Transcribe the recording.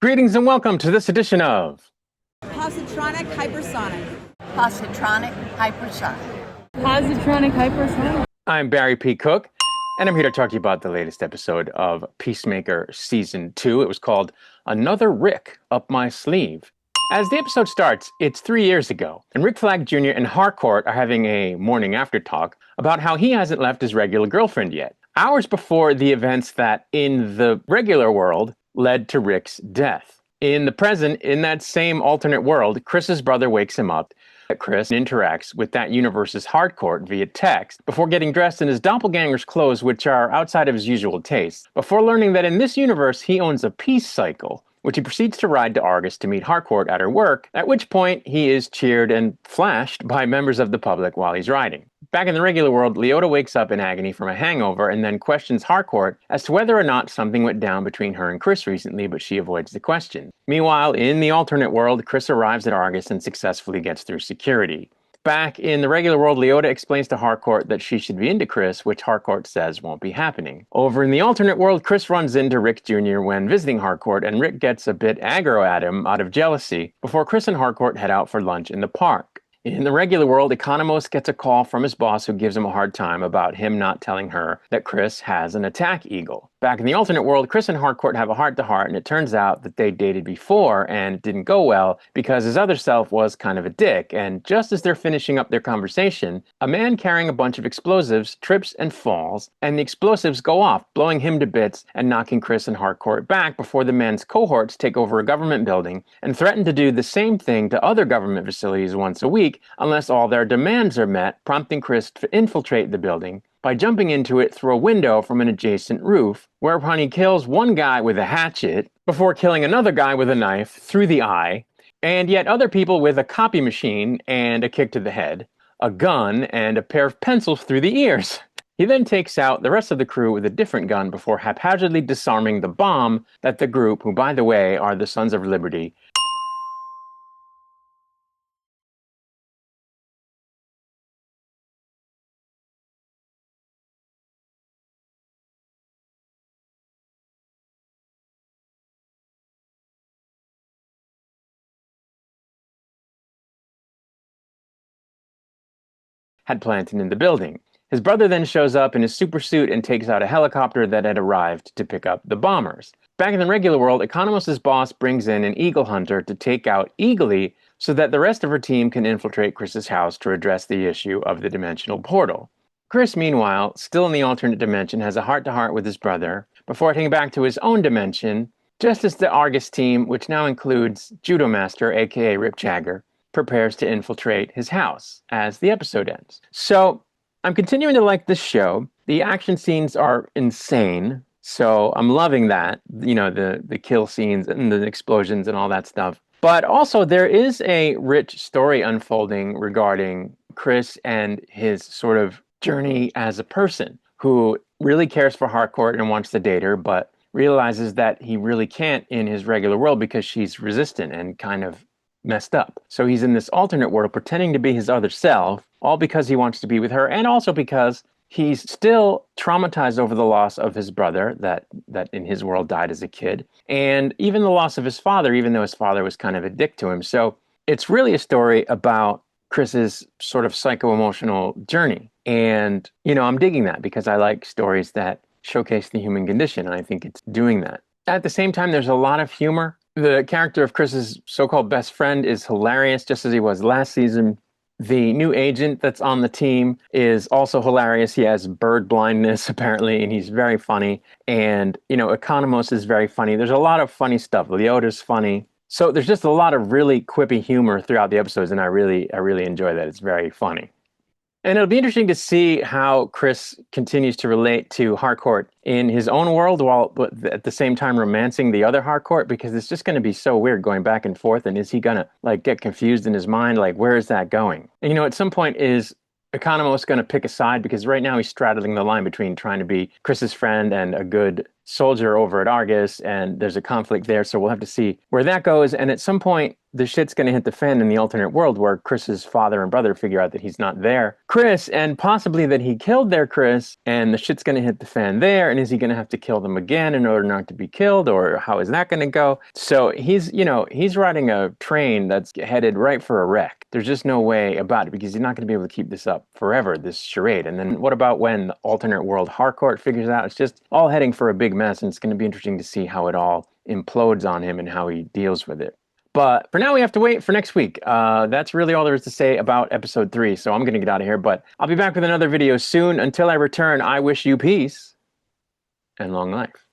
Greetings and welcome to this edition of Positronic hypersonic. Positronic hypersonic. Positronic hypersonic. I'm Barry P. Cook, and I'm here to talk to you about the latest episode of Peacemaker Season 2. It was called Another Rick Up My Sleeve. As the episode starts, it's 3 years ago, and Rick Flag Jr. and Harcourt are having a morning after talk about how he hasn't left his regular girlfriend yet, hours before the events that, in the regular world, led to Rick's death. In the present, in that same alternate world, Chris's brother wakes him up. Chris interacts with that universe's Harcourt via text before getting dressed in his doppelganger's clothes, which are outside of his usual tastes, before learning that in this universe he owns a peace cycle, which he proceeds to ride to Argus to meet Harcourt at her work, at which point he is cheered and flashed by members of the public while he's riding. Back in the regular world, Leota wakes up in agony from a hangover and then questions Harcourt as to whether or not something went down between her and Chris recently, but she avoids the question. Meanwhile, in the alternate world, Chris arrives at Argus and successfully gets through security. Back in the regular world, Leota explains to Harcourt that she should be into Chris, which Harcourt says won't be happening. Over in the alternate world, Chris runs into Rick Jr. when visiting Harcourt, and Rick gets a bit aggro at him out of jealousy before Chris and Harcourt head out for lunch in the park. In the regular world, Economos gets a call from his boss who gives him a hard time about him not telling her that Chris has an attack eagle. Back in the alternate world, Chris and Harcourt have a heart-to-heart, and it turns out that they dated before and it didn't go well because his other self was kind of a dick. And just as they're finishing up their conversation, a man carrying a bunch of explosives trips and falls, and the explosives go off, blowing him to bits and knocking Chris and Harcourt back before the men's cohorts take over a government building and threaten to do the same thing to other government facilities once a week unless all their demands are met, prompting Chris to infiltrate the building by jumping into it through a window from an adjacent roof, whereupon he kills one guy with a hatchet before killing another guy with a knife through the eye, and yet other people with a copy machine and a kick to the head, a gun, and a pair of pencils through the ears. He then takes out the rest of the crew with a different gun before haphazardly disarming the bomb that the group, who by the way are the Sons of Liberty, had planted in the building. His brother then shows up in his super suit and takes out a helicopter that had arrived to pick up the bombers. Back in the regular world, Economos' boss brings in an eagle hunter to take out Eagly so that the rest of her team can infiltrate Chris's house to address the issue of the dimensional portal. Chris, meanwhile, still in the alternate dimension, has a heart-to-heart with his brother before heading back to his own dimension, just as the Argus team, which now includes Judo Master, aka Rip Jagger, prepares to infiltrate his house as the episode ends. So I'm continuing to like this show. The action scenes are insane, so I'm loving that. You know, the kill scenes and the explosions and all that stuff. But also there is a rich story unfolding regarding Chris and his sort of journey as a person who really cares for Harcourt and wants to date her, but realizes that he really can't in his regular world because she's resistant and kind of messed up. So he's in this alternate world pretending to be his other self, all because he wants to be with her, and also because he's still traumatized over the loss of his brother that in his world died as a kid, and even the loss of his father, even though his father was kind of a dick to him. So it's really a story about Chris's sort of psycho-emotional journey. And, you know, I'm digging that because I like stories that showcase the human condition, and I think it's doing that. At the same time, there's a lot of humor. The character of Chris's so-called best friend is hilarious, just as he was last season. The new agent that's on the team is also hilarious. He has bird blindness, apparently, and he's very funny. And, you know, Economos is very funny. There's a lot of funny stuff. Leota's funny. So there's just a lot of really quippy humor throughout the episodes, and I really enjoy that. It's very funny. And it'll be interesting to see how Chris continues to relate to Harcourt in his own world while at the same time romancing the other Harcourt, because it's just going to be so weird going back and forth. And is he going to like get confused in his mind? Like, where is that going? And, you know, at some point is Economos going to pick a side, because right now he's straddling the line between trying to be Chris's friend and a good soldier over at Argus, and there's a conflict there. So we'll have to see where that goes. And at some point, the shit's going to hit the fan in the alternate world where Chris's father and brother figure out that he's not there. Chris, and possibly that he killed their Chris, and the shit's going to hit the fan there, and is he going to have to kill them again in order not to be killed, or how is that going to go? So he's riding a train that's headed right for a wreck. There's just no way about it because he's not going to be able to keep this up forever, this charade. And then what about when the alternate world Harcourt figures out? It's just all heading for a big mess, and it's going to be interesting to see how it all implodes on him and how he deals with it. But for now, we have to wait for next week. That's really all there is to say about episode 3. So I'm going to get out of here, but I'll be back with another video soon. Until I return, I wish you peace and long life.